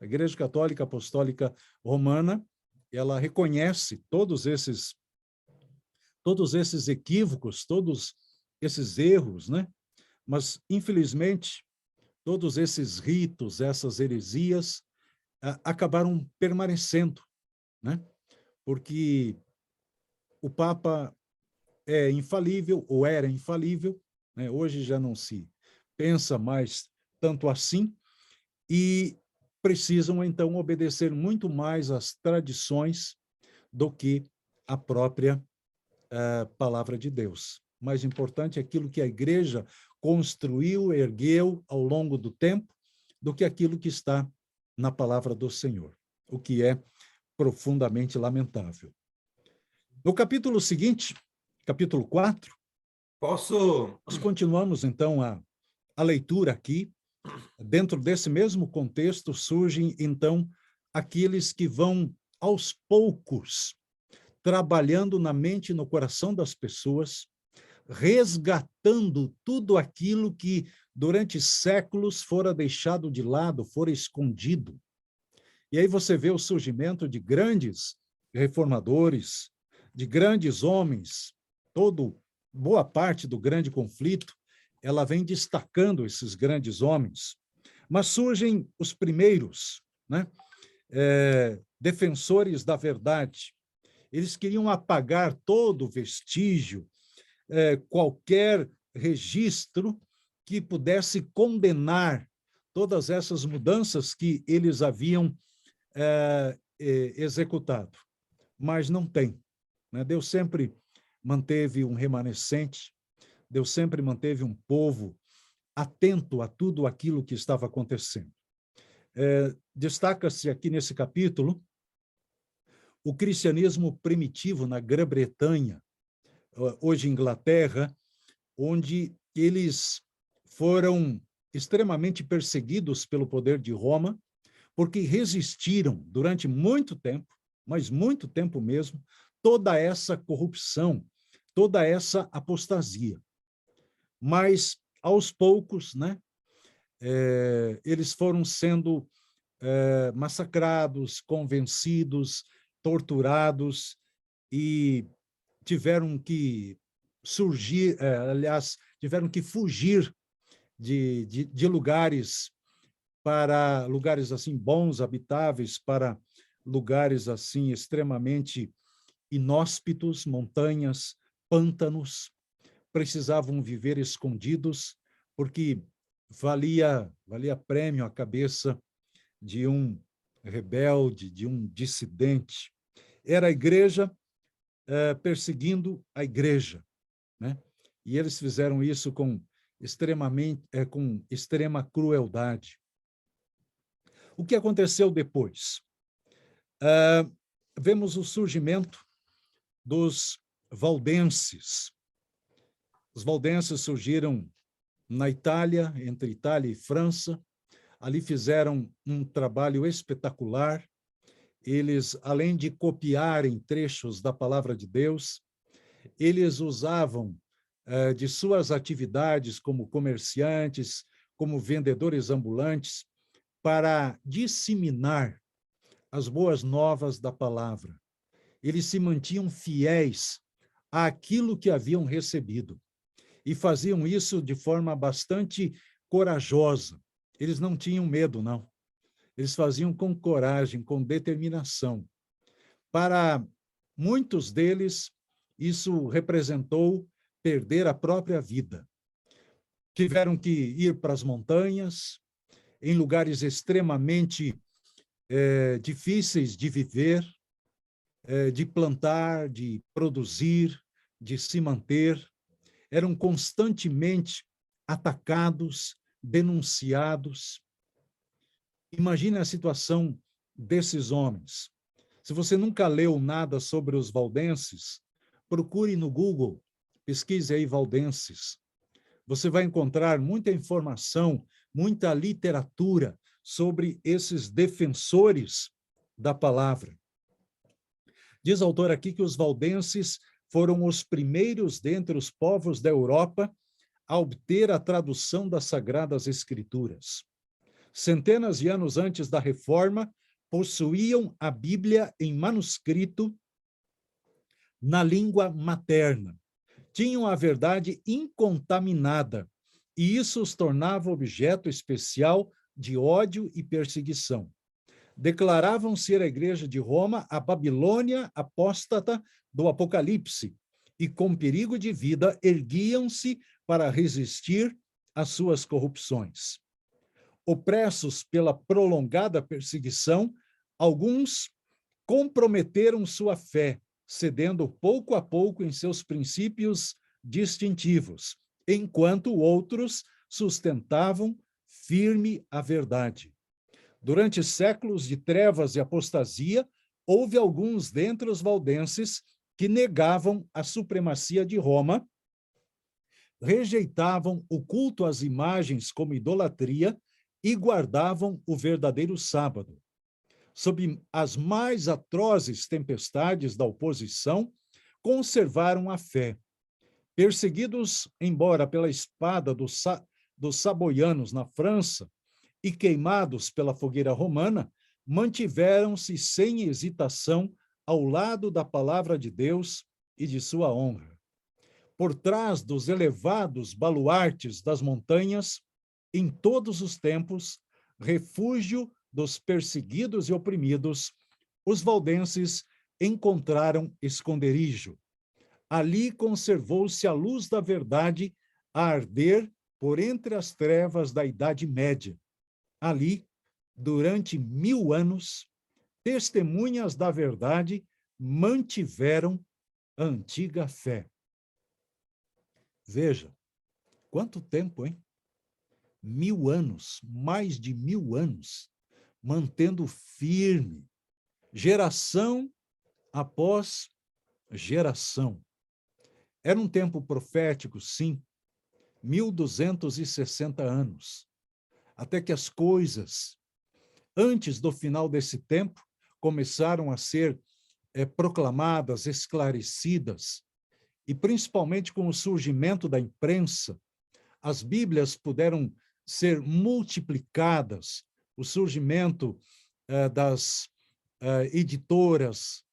A Igreja Católica Apostólica Romana, ela reconhece todos esses equívocos, todos esses erros, né? Mas, infelizmente, todos esses ritos, essas heresias, acabaram permanecendo, né? Porque o Papa é infalível, ou era infalível, né? Hoje já não se pensa mais tanto assim, e precisam, então, obedecer muito mais às tradições do que a própria palavra de Deus. Mais importante é aquilo que a igreja construiu, ergueu ao longo do tempo, do que aquilo que está na palavra do Senhor, o que é profundamente lamentável. No capítulo seguinte, capítulo 4, nós continuamos, então, a leitura aqui. Dentro desse mesmo contexto, surgem, então, aqueles que vão, aos poucos, trabalhando na mente e no coração das pessoas, resgatando tudo aquilo que durante séculos fora deixado de lado, fora escondido. E aí você vê o surgimento de grandes reformadores, de grandes homens, boa parte do grande conflito, ela vem destacando esses grandes homens. Mas surgem os primeiros, né? Defensores da verdade. Eles queriam apagar todo vestígio, qualquer registro que pudesse condenar todas essas mudanças que eles haviam executado. Mas não tem, né? Deus sempre manteve um remanescente, Deus sempre manteve um povo atento a tudo aquilo que estava acontecendo. Destaca-se aqui nesse capítulo o cristianismo primitivo na Grã-Bretanha, hoje Inglaterra, onde eles foram extremamente perseguidos pelo poder de Roma, porque resistiram durante muito tempo, mas muito tempo mesmo, toda essa corrupção, toda essa apostasia. Mas, aos poucos, né, eles foram sendo massacrados, convencidos, torturados e tiveram que surgir, tiveram que fugir de lugares para lugares assim bons, habitáveis, para lugares assim extremamente inóspitos, montanhas, pântanos. Precisavam viver escondidos, porque valia prêmio a cabeça de um rebelde, de um dissidente. Era a igreja perseguindo a igreja, né? E eles fizeram isso com extrema crueldade. O que aconteceu depois? Vemos o surgimento dos valdenses. Os valdenses surgiram na Itália, entre Itália e França. Ali fizeram um trabalho espetacular. Eles, além de copiarem trechos da palavra de Deus, eles usavam de suas atividades como comerciantes, como vendedores ambulantes, para disseminar as boas novas da palavra. Eles se mantinham fiéis àquilo que haviam recebido e faziam isso de forma bastante corajosa. Eles não tinham medo, não. Eles faziam com coragem, com determinação. Para muitos deles, isso representou perder a própria vida. Tiveram que ir para as montanhas, em lugares extremamente difíceis de viver, de plantar, de produzir, de se manter. Eram constantemente atacados, denunciados. Imagine a situação desses homens. Se você nunca leu nada sobre os valdenses, procure no Google, pesquise aí valdenses. Você vai encontrar muita informação, muita literatura sobre esses defensores da palavra. Diz o autor aqui que os valdenses foram os primeiros dentre os povos da Europa a obter a tradução das Sagradas Escrituras. Centenas de anos antes da Reforma, possuíam a Bíblia em manuscrito na língua materna. Tinham a verdade incontaminada, e isso os tornava objeto especial de ódio e perseguição. Declaravam ser a Igreja de Roma a Babilônia apóstata do Apocalipse, e com perigo de vida erguiam-se para resistir às suas corrupções. Opressos pela prolongada perseguição, alguns comprometeram sua fé, cedendo pouco a pouco em seus princípios distintivos, enquanto outros sustentavam firme a verdade. Durante séculos de trevas e apostasia, houve alguns dentre os valdenses que negavam a supremacia de Roma, rejeitavam o culto às imagens como idolatria e guardavam o verdadeiro sábado. Sob as mais atrozes tempestades da oposição, conservaram a fé. Perseguidos, embora pela espada dos saboianos na França e queimados pela fogueira romana, mantiveram-se sem hesitação ao lado da palavra de Deus e de sua honra. Por trás dos elevados baluartes das montanhas, em todos os tempos, refúgio dos perseguidos e oprimidos, os valdenses encontraram esconderijo. Ali conservou-se a luz da verdade a arder por entre as trevas da Idade Média. Ali, durante 1000 anos, testemunhas da verdade mantiveram a antiga fé. Veja, quanto tempo, hein? 1000 anos, mais de 1000 anos, mantendo firme, geração após geração. Era um tempo profético, sim, 1260 anos, até que as coisas, antes do final desse tempo, começaram a ser proclamadas, esclarecidas, e principalmente com o surgimento da imprensa, as Bíblias puderam ser multiplicadas, o surgimento das editoras,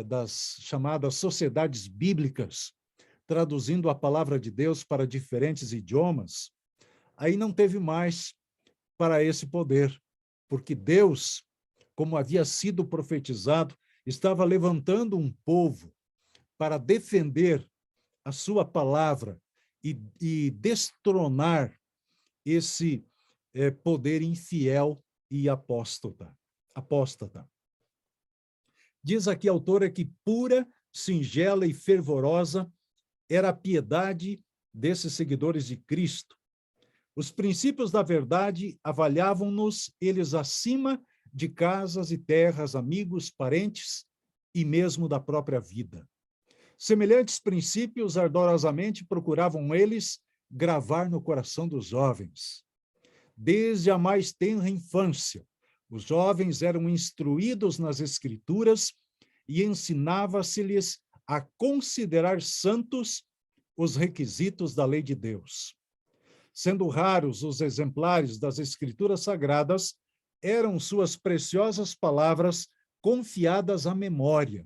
das chamadas sociedades bíblicas, traduzindo a palavra de Deus para diferentes idiomas, aí não teve mais para esse poder, porque Deus, como havia sido profetizado, estava levantando um povo para defender a sua palavra e destronar esse poder infiel e apóstata. Diz aqui a autora que pura, singela e fervorosa era a piedade desses seguidores de Cristo. Os princípios da verdade avaliavam-nos eles acima de casas e terras, amigos, parentes e mesmo da própria vida. Semelhantes princípios ardorosamente procuravam eles gravar no coração dos jovens. Desde a mais tenra infância, os jovens eram instruídos nas Escrituras e ensinava-se-lhes a considerar santos os requisitos da lei de Deus. Sendo raros os exemplares das Escrituras Sagradas, eram suas preciosas palavras confiadas à memória.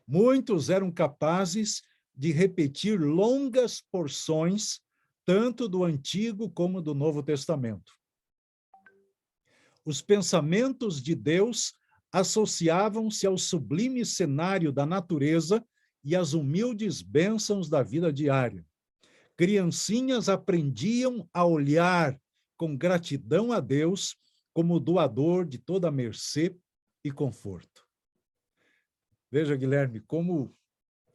Muitos eram capazes de repetir longas porções, tanto do Antigo como do Novo Testamento. Os pensamentos de Deus associavam-se ao sublime cenário da natureza e às humildes bênçãos da vida diária. Criancinhas aprendiam a olhar com gratidão a Deus como doador de toda mercê e conforto. Veja, Guilherme, como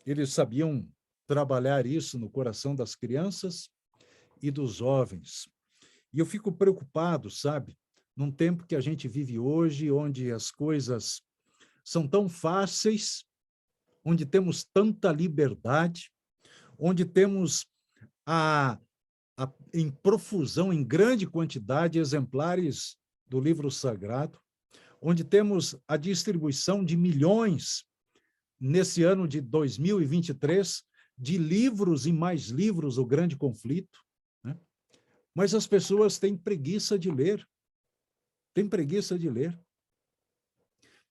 eles sabiam trabalhar isso no coração das crianças e dos jovens. E eu fico preocupado, sabe, num tempo que a gente vive hoje, onde as coisas são tão fáceis, onde temos tanta liberdade, onde temos em profusão, em grande quantidade, exemplares do livro sagrado, onde temos a distribuição de milhões, nesse ano de 2023, de livros e mais livros, o grande conflito, né? Mas as pessoas têm preguiça de ler. Têm preguiça de ler.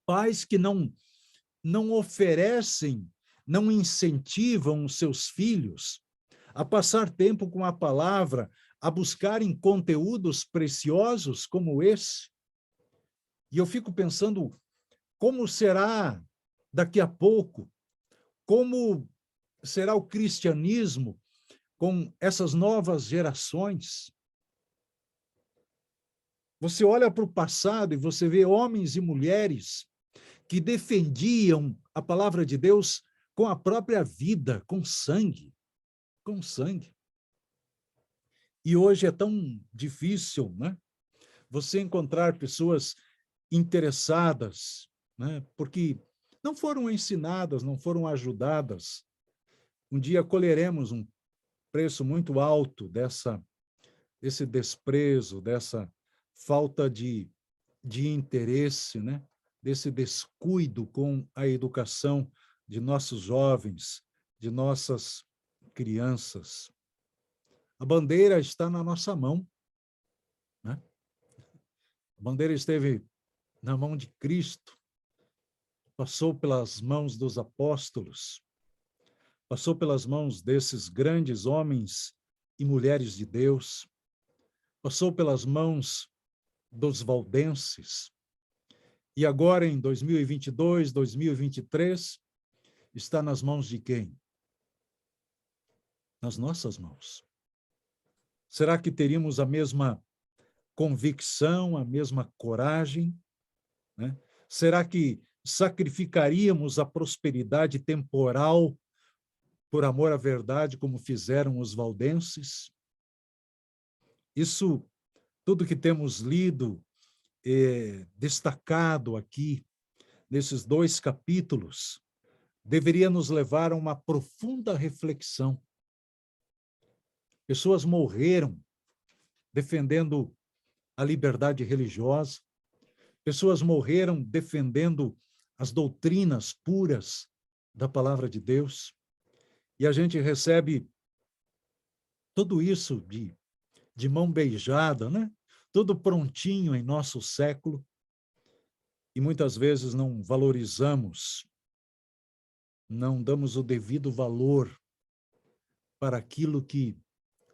Pais que não oferecem, não incentivam os seus filhos a passar tempo com a palavra, a buscarem conteúdos preciosos como esse. E eu fico pensando, como será daqui a pouco? Como será o cristianismo com essas novas gerações? Você olha para o passado e você vê homens e mulheres que defendiam a palavra de Deus com a própria vida, com sangue. Com sangue. E hoje é tão difícil, né? Você encontrar pessoas interessadas, né? Porque não foram ensinadas, não foram ajudadas. Um dia colheremos um preço muito alto desse desprezo, dessa falta de interesse, né? Desse descuido com a educação de nossos jovens, de nossas crianças. A bandeira está na nossa mão, né? A bandeira esteve na mão de Cristo, passou pelas mãos dos apóstolos, passou pelas mãos desses grandes homens e mulheres de Deus, passou pelas mãos dos valdenses, e agora em 2022, 2023, está nas mãos de quem? Nas nossas mãos. Será que teríamos a mesma convicção, a mesma coragem, né? Será que sacrificaríamos a prosperidade temporal por amor à verdade, como fizeram os valdenses? Isso, tudo que temos lido, destacado aqui, nesses 2 capítulos, deveria nos levar a uma profunda reflexão. Pessoas morreram defendendo a liberdade religiosa, pessoas morreram defendendo as doutrinas puras da palavra de Deus, e a gente recebe tudo isso de mão beijada, né? Tudo prontinho em nosso século, e muitas vezes não valorizamos, não damos o devido valor para aquilo que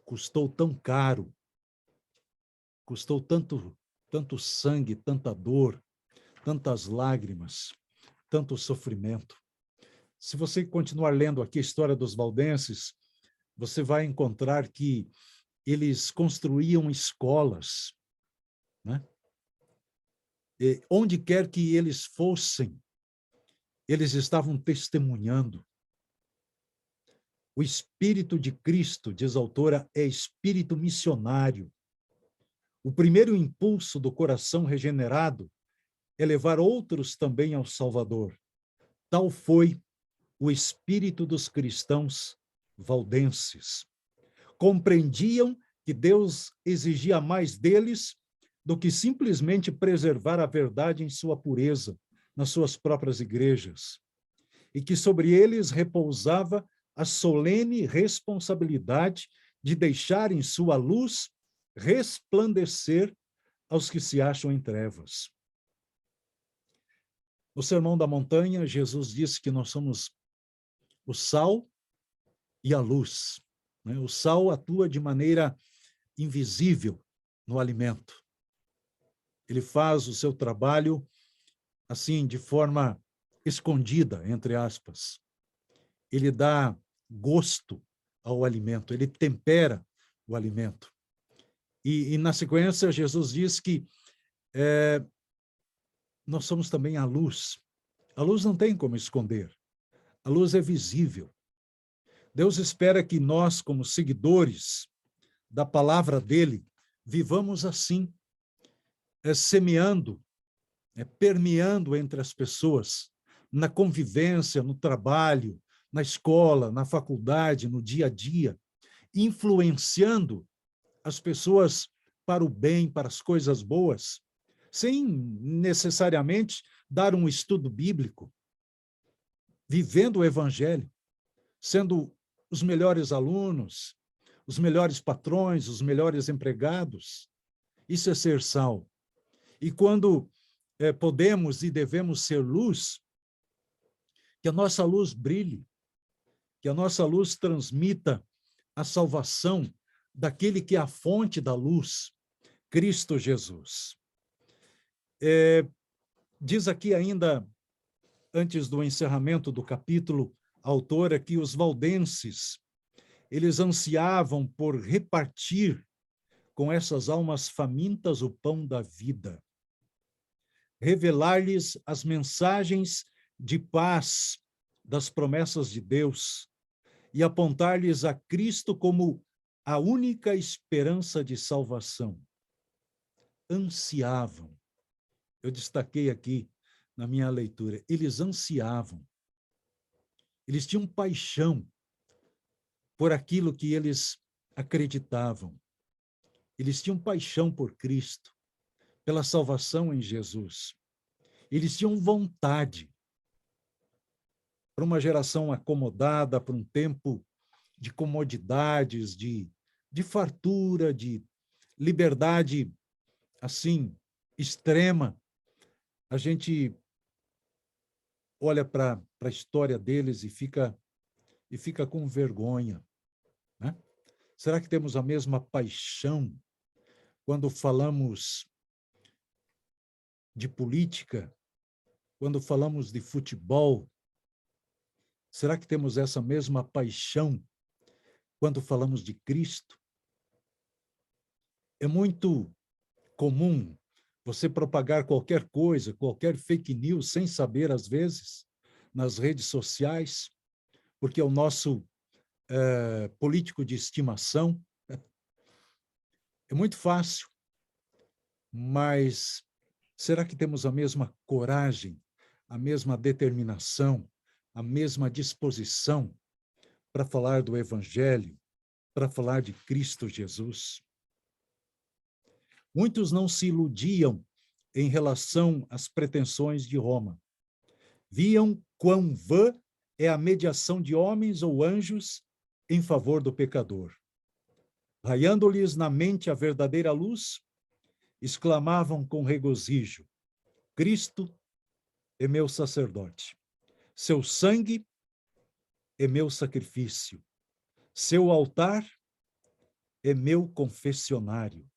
custou tão caro, custou tanto sangue, tanta dor, tantas lágrimas, tanto sofrimento. Se você continuar lendo aqui a história dos valdenses, você vai encontrar que eles construíam escolas, né? E onde quer que eles fossem, eles estavam testemunhando. O Espírito de Cristo, diz a autora, é espírito missionário. O primeiro impulso do coração regenerado é levar outros também ao Salvador. Tal foi o espírito dos cristãos valdenses. Compreendiam que Deus exigia mais deles do que simplesmente preservar a verdade em sua pureza, nas suas próprias igrejas, e que sobre eles repousava a solene responsabilidade de deixarem sua luz resplandecer aos que se acham em trevas. No Sermão da Montanha, Jesus disse que nós somos o sal e a luz, né? O sal atua de maneira invisível no alimento. Ele faz o seu trabalho assim, de forma escondida, entre aspas. Ele dá gosto ao alimento, ele tempera o alimento. E na sequência, Jesus diz que nós somos também a luz. A luz não tem como esconder. A luz é visível. Deus espera que nós, como seguidores da palavra dele, vivamos assim, semeando, permeando entre as pessoas, na convivência, no trabalho, na escola, na faculdade, no dia a dia, influenciando as pessoas para o bem, para as coisas boas, sem necessariamente dar um estudo bíblico, vivendo o evangelho, sendo os melhores alunos, os melhores patrões, os melhores empregados. Isso é ser sal. E quando podemos e devemos ser luz, que a nossa luz brilhe, que a nossa luz transmita a salvação daquele que é a fonte da luz, Cristo Jesus. Diz aqui ainda, antes do encerramento do capítulo, a autora que os valdenses, eles ansiavam por repartir com essas almas famintas o pão da vida, revelar-lhes as mensagens de paz das promessas de Deus e apontar-lhes a Cristo como a única esperança de salvação. Ansiavam. Eu destaquei aqui na minha leitura, eles ansiavam. Eles tinham paixão por aquilo que eles acreditavam. Eles tinham paixão por Cristo, pela salvação em Jesus. Eles tinham vontade. Para uma geração acomodada, para um tempo de comodidades, de de fartura, de liberdade, assim, extrema. A gente olha para a história deles e fica com vergonha, né? Será que temos a mesma paixão quando falamos de política, quando falamos de futebol? Será que temos essa mesma paixão quando falamos de Cristo? É muito comum você propagar qualquer coisa, qualquer fake news, sem saber, às vezes, nas redes sociais, porque é o nosso político de estimação. É muito fácil, mas será que temos a mesma coragem, a mesma determinação, a mesma disposição para falar do Evangelho, para falar de Cristo Jesus? Muitos não se iludiam em relação às pretensões de Roma. Viam quão vã é a mediação de homens ou anjos em favor do pecador. Raiando-lhes na mente a verdadeira luz, exclamavam com regozijo: Cristo é meu sacerdote, seu sangue é meu sacrifício, seu altar é meu confessionário.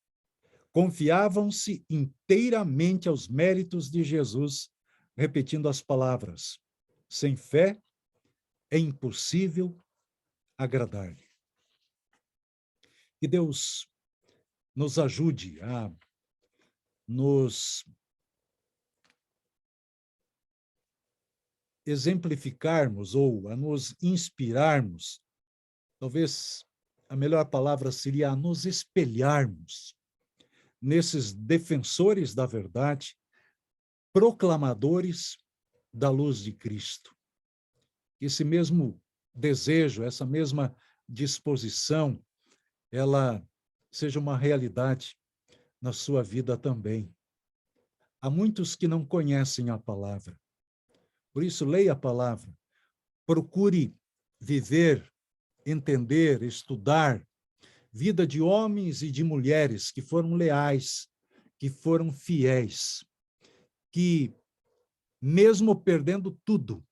Confiavam-se inteiramente aos méritos de Jesus, repetindo as palavras: sem fé é impossível agradar-lhe. Que Deus nos ajude a nos exemplificarmos ou a nos inspirarmos. Talvez a melhor palavra seria a nos espelharmos nesses defensores da verdade, proclamadores da luz de Cristo. Esse mesmo desejo, essa mesma disposição, ela seja uma realidade na sua vida também. Há muitos que não conhecem a palavra. Por isso, leia a palavra. Procure viver, entender, estudar vida de homens e de mulheres que foram leais, que foram fiéis, que, mesmo perdendo tudo,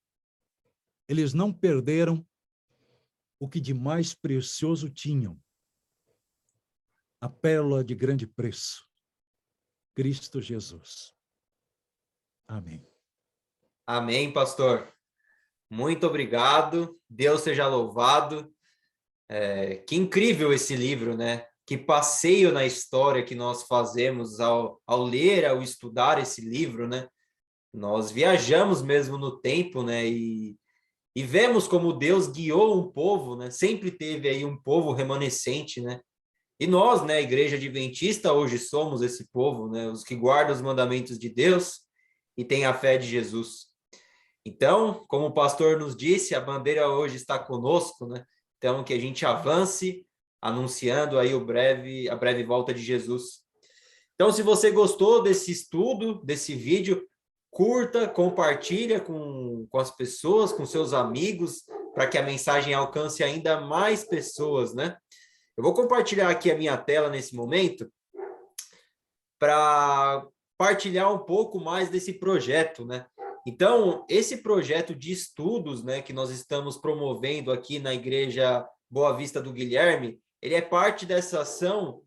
eles não perderam o que de mais precioso tinham, a pérola de grande preço, Cristo Jesus. Amém. Amém, pastor. Muito obrigado. Deus seja louvado. Que incrível esse livro, né? Que passeio na história que nós fazemos ao ler, ao estudar esse livro, né? Nós viajamos mesmo no tempo, né? E vemos como Deus guiou um povo, né? Sempre teve aí um povo remanescente, né? E nós, né, a Igreja Adventista, hoje somos esse povo, né? Os que guardam os mandamentos de Deus e têm a fé de Jesus. Então, como o pastor nos disse, a bandeira hoje está conosco, né? Então, que a gente avance anunciando aí a breve volta de Jesus. Então, se você gostou desse estudo, desse vídeo, curta, compartilha com as pessoas, com seus amigos, para que a mensagem alcance ainda mais pessoas, né? Eu vou compartilhar aqui a minha tela nesse momento para partilhar um pouco mais desse projeto, né? Então, esse projeto de estudos, né, que nós estamos promovendo aqui na Igreja Boa Vista do Guilherme, ele é parte dessa ação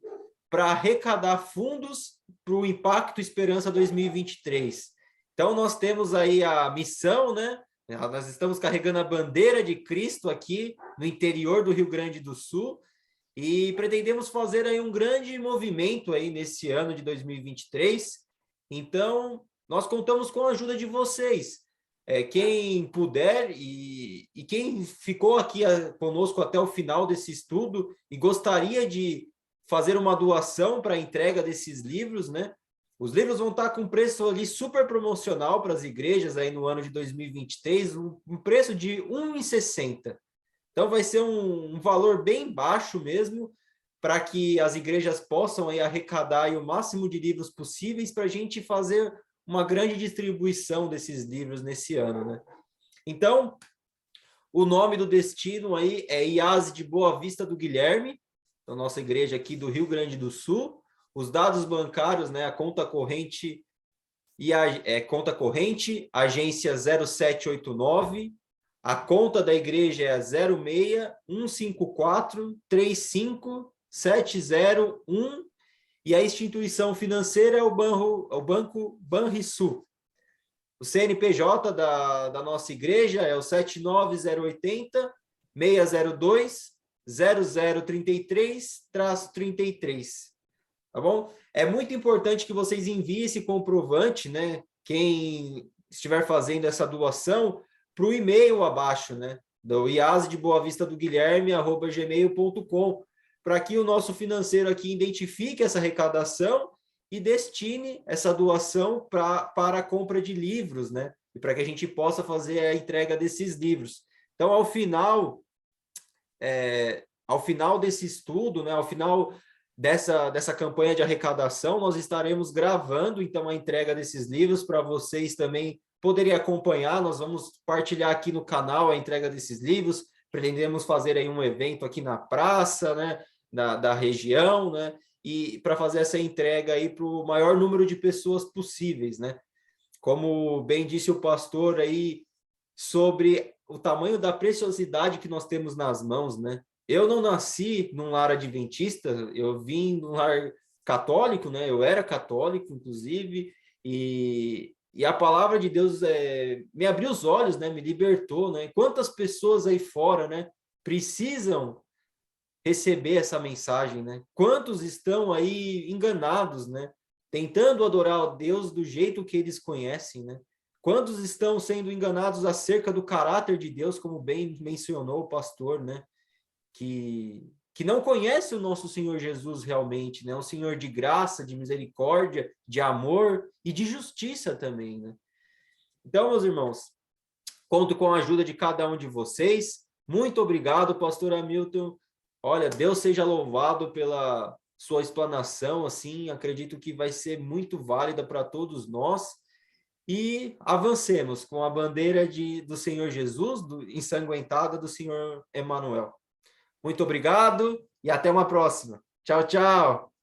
para arrecadar fundos para o Impacto Esperança 2023. Então, nós temos aí a missão, né? Nós estamos carregando a bandeira de Cristo aqui no interior do Rio Grande do Sul e pretendemos fazer aí um grande movimento aí nesse ano de 2023. Então, nós contamos com a ajuda de vocês. Quem puder e quem ficou aqui conosco até o final desse estudo e gostaria de fazer uma doação para a entrega desses livros, né? Os livros vão estar com preço ali super promocional para as igrejas aí no ano de 2023, um preço de R$ 1,60. Então vai ser um valor bem baixo mesmo, para que as igrejas possam aí arrecadar aí o máximo de livros possíveis para a gente fazer uma grande distribuição desses livros nesse ano, né? Então, o nome do destino aí é IASE de Boa Vista do Guilherme, da nossa igreja aqui do Rio Grande do Sul. Os dados bancários, né, a conta corrente conta corrente, agência 0789, a conta da igreja é a 06-154-35-701 e a instituição financeira é o Banco Banrisul. O CNPJ da nossa igreja é o 79080-602-0033-33, tá bom? É muito importante que vocês enviem esse comprovante, né? Quem estiver fazendo essa doação, para o e-mail abaixo, né? Do iasdeboavista.guilherme@gmail.com, para que o nosso financeiro aqui identifique essa arrecadação e destine essa doação para a compra de livros, né? E para que a gente possa fazer a entrega desses livros. Então, ao final desse estudo, né? Ao final dessa campanha de arrecadação, nós estaremos gravando, então, a entrega desses livros para vocês também poderem acompanhar. Nós vamos partilhar aqui no canal a entrega desses livros, pretendemos fazer aí um evento aqui na praça, né? Da região, né? E para fazer essa entrega aí para o maior número de pessoas possíveis, né? Como bem disse o pastor aí, sobre o tamanho da preciosidade que nós temos nas mãos, né? Eu não nasci num lar adventista, eu vim num lar católico, né? Eu era católico, inclusive, e a palavra de Deus me abriu os olhos, né? Me libertou, né? Quantas pessoas aí fora, né? Precisam receber essa mensagem, né? Quantos estão aí enganados, né? Tentando adorar a Deus do jeito que eles conhecem, né? Quantos estão sendo enganados acerca do caráter de Deus, como bem mencionou o pastor, né? Que não conhece o nosso Senhor Jesus realmente, né? Um Senhor de graça, de misericórdia, de amor e de justiça também, né? Então, meus irmãos, conto com a ajuda de cada um de vocês. Muito obrigado, pastor Hamilton. Olha, Deus seja louvado pela sua explanação, assim, acredito que vai ser muito válida para todos nós. E avancemos com a bandeira do Senhor Jesus, ensanguentada do Senhor Emanuel. Muito obrigado e até uma próxima. Tchau, tchau.